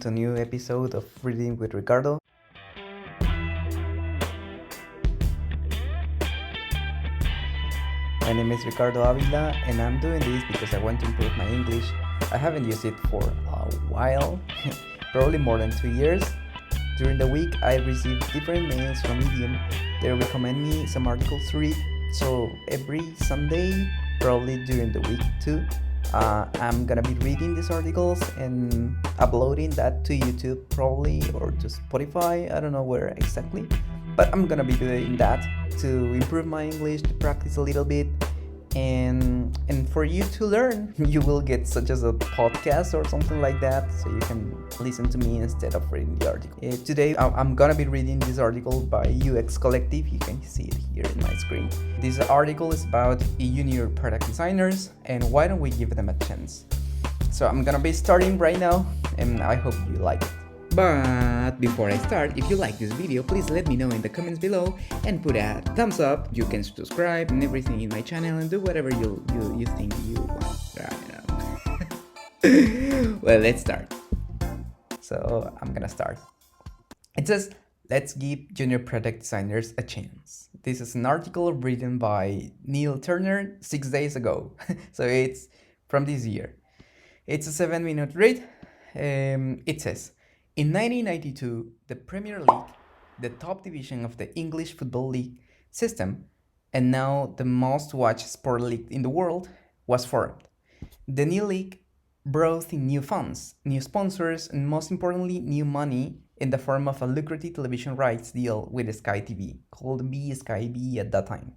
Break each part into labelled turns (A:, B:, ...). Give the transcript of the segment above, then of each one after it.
A: to a new episode of Reading with Ricardo. My name is Ricardo Avila, and I'm doing this because I want to improve my English. I haven't used it for a while, probably more than 2 years. During the week, I receive different mails from Medium. They recommend me some articles to read. So every Sunday, probably during the week too, I'm gonna be reading these articles and uploading that to YouTube probably or to Spotify. I don't know where exactly, but I'm gonna be doing that to improve my English, to practice a little bit, and for you to learn. You will get such as a podcast or something like that, so you can listen to me instead of reading the article. Today I'm gonna be reading this article by UX Collective. You can see it here in my screen. This article is about junior product designers, and why don't we give them a chance. So I'm gonna be starting right now, and I hope you like it.
B: But before I start, if you like this video, please let me know in the comments below and put a thumbs up. You can subscribe and everything in my channel and do whatever you think you want right now. Well, let's start.
A: So I'm gonna start. It says, let's give junior product designers a chance. This is an article written by Neil Turner 6 days ago. So it's from this year. It's a 7-minute read. It says, in 1992, the Premier League, the top division of the English Football League system, and now the most watched sport league in the world, was formed. The new league brought in new funds, new sponsors, and most importantly, new money in the form of a lucrative television rights deal with Sky TV, called Sky B at that time.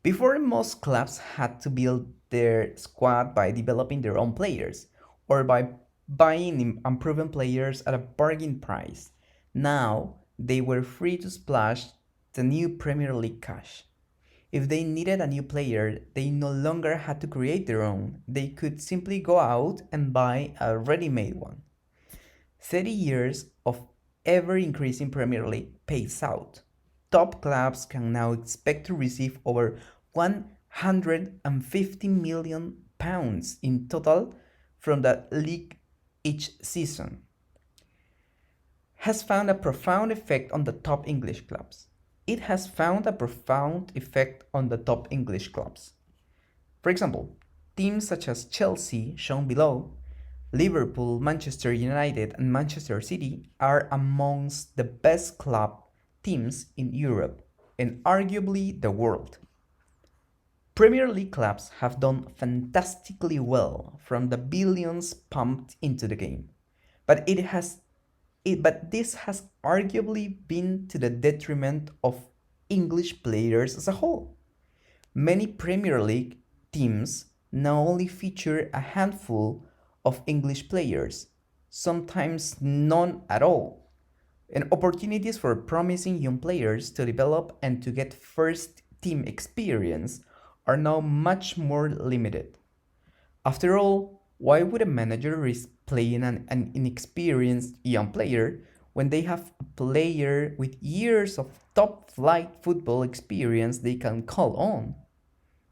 A: Before, most clubs had to build their squad by developing their own players, or by buying unproven players at a bargain price. Now, they were free to splash the new Premier League cash. If they needed a new player, they no longer had to create their own. They could simply go out and buy a ready-made one. 30 years of ever-increasing Premier League pays out. Top clubs can now expect to receive over £150 million in total from the league each season. Has found a profound effect on the top English clubs. It has found a profound effect on the top English clubs. For example, teams such as Chelsea, shown below, Liverpool, Manchester United, and Manchester City are amongst the best club teams in Europe and arguably the world. Premier League clubs have done fantastically well from the billions pumped into the game, but this has arguably been to the detriment of English players as a whole. Many Premier League teams now only feature a handful of English players, sometimes none at all, and opportunities for promising young players to develop and to get first team experience are now much more limited. After all, why would a manager risk playing an inexperienced young player when they have a player with years of top-flight football experience they can call on?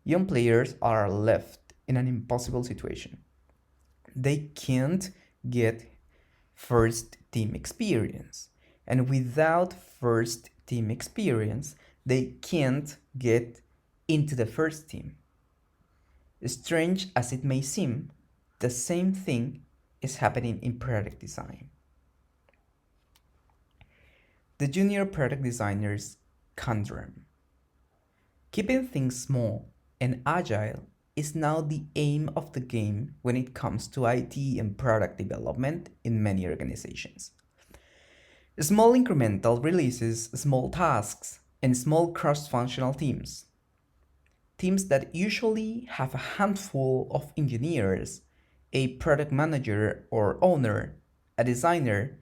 A: Young players are left in an impossible situation. They can't get first team experience, and without first team experience, they can't get into the first team. Strange as it may seem, the same thing is happening in product design. The junior product designer's conundrum. Keeping things small and agile is now the aim of the game when it comes to IT and product development in many organizations. Small incremental releases, small tasks, and small cross-functional teams. Teams that usually have a handful of engineers, a product manager or owner, a designer,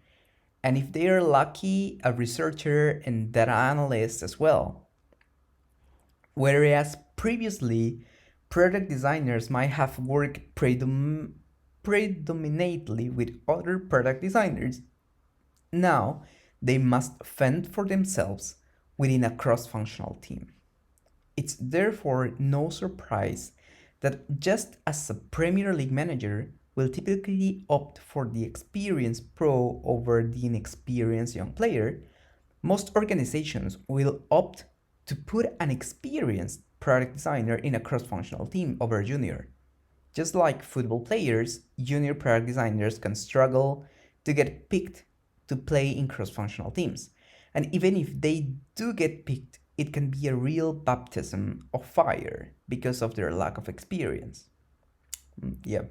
A: and if they are lucky, a researcher and data analyst as well. Whereas previously, product designers might have worked predominantly with other product designers. Now, they must fend for themselves within a cross-functional team. It's therefore no surprise that just as a Premier League manager will typically opt for the experienced pro over the inexperienced young player, most organizations will opt to put an experienced product designer in a cross functional team over a junior. Just like football players, junior product designers can struggle to get picked to play in cross functional teams. And even if they do get picked, it can be a real baptism of fire because of their lack of experience. Yeah.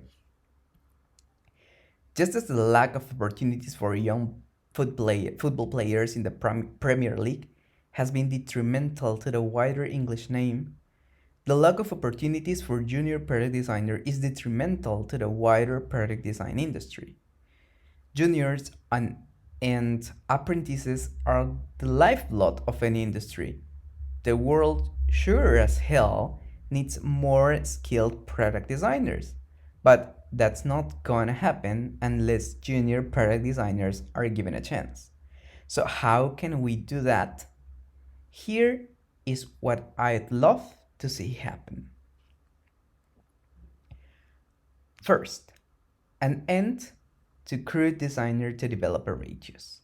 A: Just as the lack of opportunities for young football players in the Premier League has been detrimental to the wider English name, the lack of opportunities for junior product designer is detrimental to the wider product design industry. Juniors and apprentices are the lifeblood of any industry. The world sure as hell needs more skilled product designers. But that's not gonna happen unless junior product designers are given a chance. So, how can we do that? Here is what I'd love to see happen. First, an end to crude designer to developer ratios.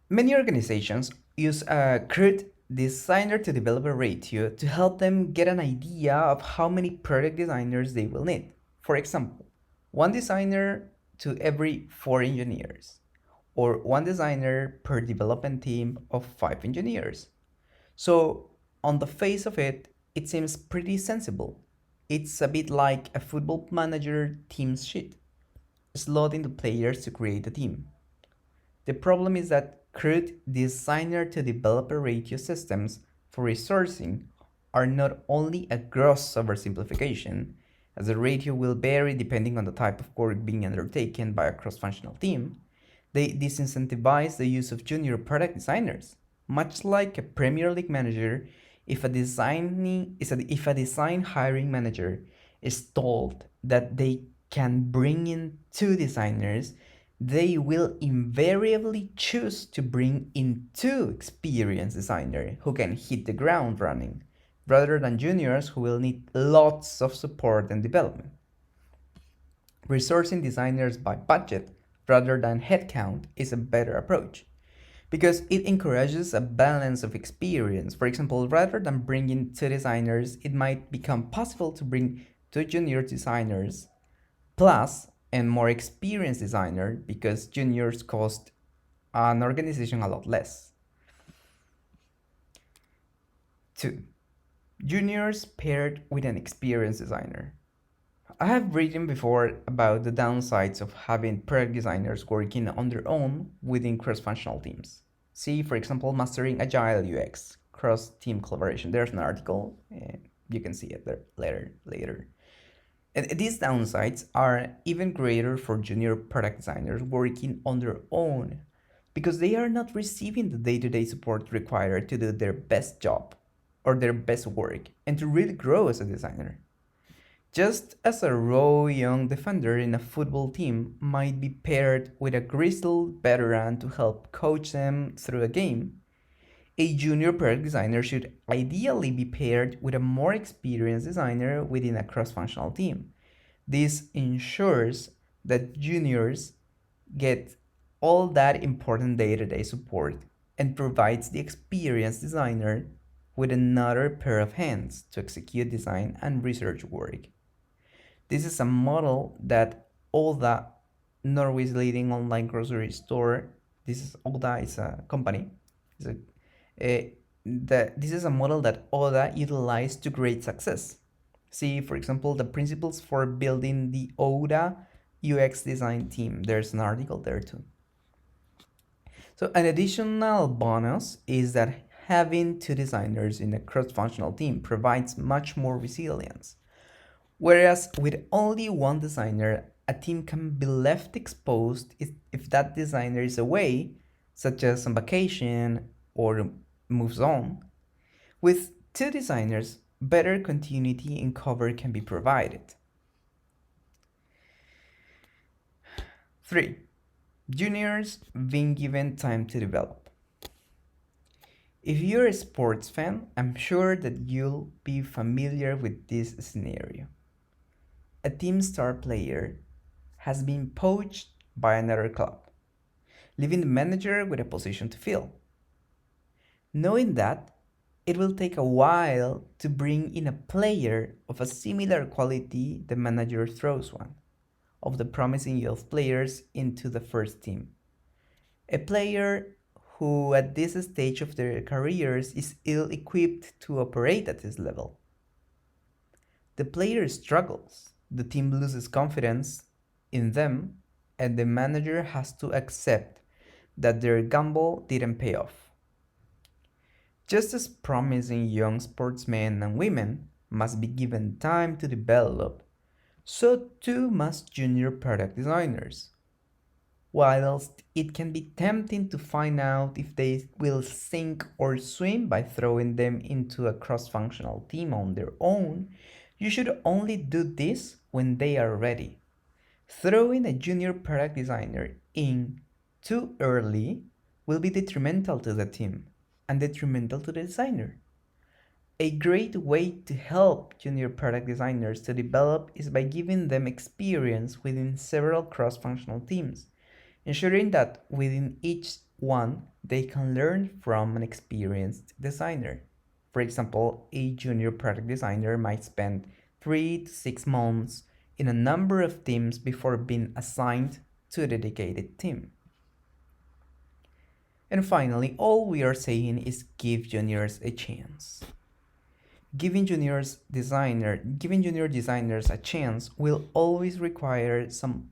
A: Many organizations use a crude designer to developer ratio to help them get an idea of how many product designers they will need. For example, one designer to every 4 engineers, or one designer per development team of 5 engineers. So, on the face of it, it seems pretty sensible. It's a bit like a football manager team sheet, slotting the players to create a team. The problem is that crude designer to developer ratio systems for resourcing are not only a gross oversimplification, as the ratio will vary depending on the type of work being undertaken by a cross functional team, they disincentivize the use of junior product designers. Much like a Premier League manager, if a design hiring manager is told that they can bring in 2 designers, they will invariably choose to bring in 2 experienced designers who can hit the ground running, rather than juniors who will need lots of support and development. Resourcing designers by budget rather than headcount is a better approach because it encourages a balance of experience. For example, rather than bringing 2 designers, it might become possible to bring 2 junior designers plus and more experienced designer because juniors cost an organization a lot less. 2. Juniors paired with an experienced designer. I have written before about the downsides of having product designers working on their own within cross-functional teams. See, for example, mastering agile UX, cross-team collaboration. There's an article, you can see it there later. And these downsides are even greater for junior product designers working on their own because they are not receiving the day-to-day support required to do their best job or their best work and to really grow as a designer. Just as a raw young defender in a football team might be paired with a grizzled veteran to help coach them through a game, a junior product designer should ideally be paired with a more experienced designer within a cross-functional team. This ensures that juniors get all that important day-to-day support and provides the experienced designer with another pair of hands to execute design and research work. This is a model that Oda, Norway's leading online grocery store, Oda is a company. This is a model that Oda utilized to great success. See, for example, the principles for building the Oda UX design team. There's an article there too. So an additional bonus is that having 2 designers in a cross-functional team provides much more resilience. Whereas with only one designer, a team can be left exposed if that designer is away, such as on vacation or moves on. With 2 designers, better continuity and cover can be provided. 3. Juniors being given time to develop. If you're a sports fan, I'm sure that you'll be familiar with this scenario. a team star player has been poached by another club, leaving the manager with a position to fill. Knowing that, it will take a while to bring in a player of a similar quality, the manager throws one of the promising youth players into the first team. A player who at this stage of their careers is ill equipped to operate at this level. The player struggles, the team loses confidence in them, and the manager has to accept that their gamble didn't pay off. Just as promising young sportsmen and women must be given time to develop, so too must junior product designers. Whilst it can be tempting to find out if they will sink or swim by throwing them into a cross functional team on their own, you should only do this when they are ready. Throwing a junior product designer in too early will be detrimental to the team and detrimental to the designer. A great way to help junior product designers to develop is by giving them experience within several cross functional teams, ensuring that within each one they can learn from an experienced designer. For example, a junior product designer might spend 3 to 6 months in a number of teams before being assigned to a dedicated team. And finally, all we are saying is give juniors a chance. Giving junior designers a chance will always require some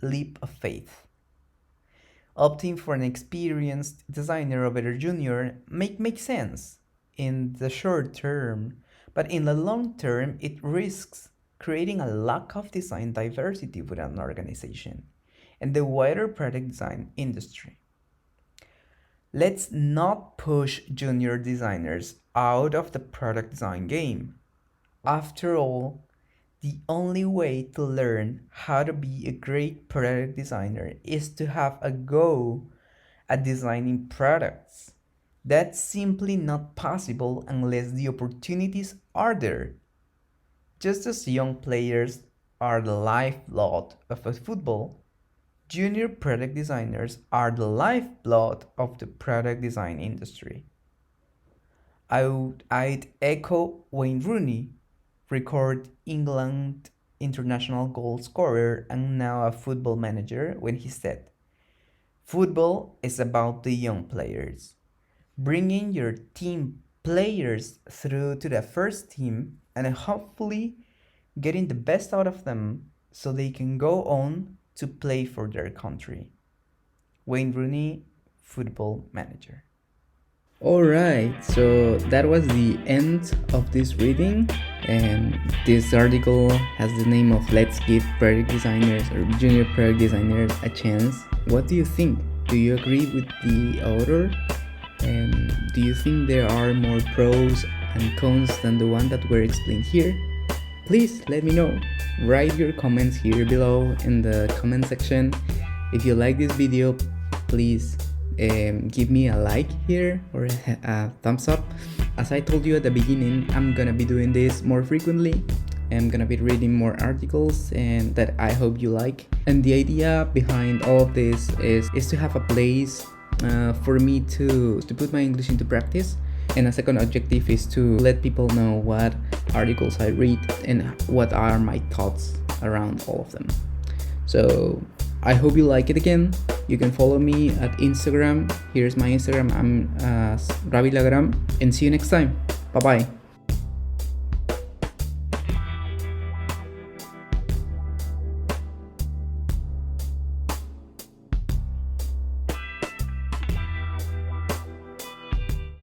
A: leap of faith. Opting for an experienced designer over a junior makes sense in the short term, but in the long term it risks creating a lack of design diversity within an organization and the wider product design industry. Let's not push junior designers out of the product design game. After all, the only way to learn how to be a great product designer is to have a go at designing products. That's simply not possible unless the opportunities are there. Just as young players are the lifeblood of a football, junior product designers are the lifeblood of the product design industry. I'd echo Wayne Rooney, record England international goal scorer and now a football manager, when he said, "Football is about the young players. Bringing your team players through to the first team and hopefully getting the best out of them so they can go on to play for their country." Wayne Rooney, football manager.
B: Alright, so that was the end of this reading, and this article has the name of "Let's Give Product Designers or Junior Product Designers a Chance." What do you think? Do you agree with the author? And do you think there are more pros and cons than the one that were explained here? Please let me know. Write your comments here below in the comment section. If you like this video, please give me a like here or a thumbs up. As I told you at the beginning, I'm gonna be doing this more frequently. I'm gonna be reading more articles and that I hope you like. And the idea behind all of this is to have a place for me to put my English into practice. And a second objective is to let people know what articles I read and what are my thoughts around all of them. So I hope you like it again. You can follow me at Instagram. Here's my Instagram. I'm Ravi Lagram. And see you next time. Bye bye.